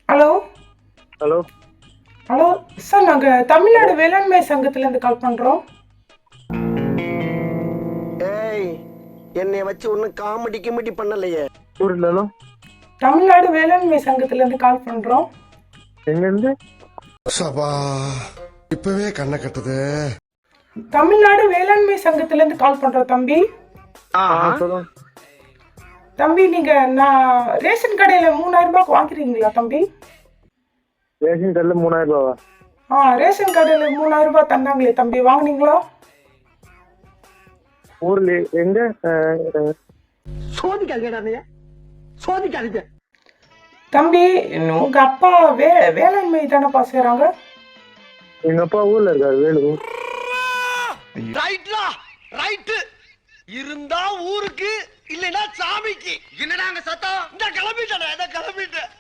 Hello. Hello. Hello sir, நாங்கள் தமிழ்நாடு வேளாண்மை சங்கத்திலேருந்து கால் பண்ணுறோம். ஏய், என்னை வச்சு ஒன்னும் காமெடி கிமெடி பண்ணலையே. புரியல. தமிழ்நாடு வேளாண்மை சங்கத்திலேருந்து கால் பண்ணுறோம். எங்கேருந்து? சபா இப்பவே கண்ணை கட்டுது. தமிழ்நாடு வேளாண்மை சங்கத்திலேருந்து கால் பண்ணுறோம் தம்பி. சொல்லுங்க. தம்பி, நீங்கள் நான் ரேஷன் கடையில் 3000 ரூபாய்க்கு வாங்கிக்கிறீங்களா தம்பி? ரேஷன் கடையில் 3000 ரூபாவா? ரேஷன் கடையில் 3000 ரூபாய் தந்தாங்களே தம்பி, வாங்குனீங்களா? ஊர்ல எங்க? சோதிக்காதீங்க, சோதிக்காதீங்க. தம்பி, உங்க அப்பா வேளாண்மை தானேப்பா செய்கிறாங்க? எங்க அப்பா ஊர்ல இருக்காரு, வேலூர். ரைட்லா, ரைட்டு. இருந்தா ஊருக்கு, இல்லைன்னா சாமிக்கு. என்னடா அங்க சத்தம்? இந்த கிளம்பிட்டேன்.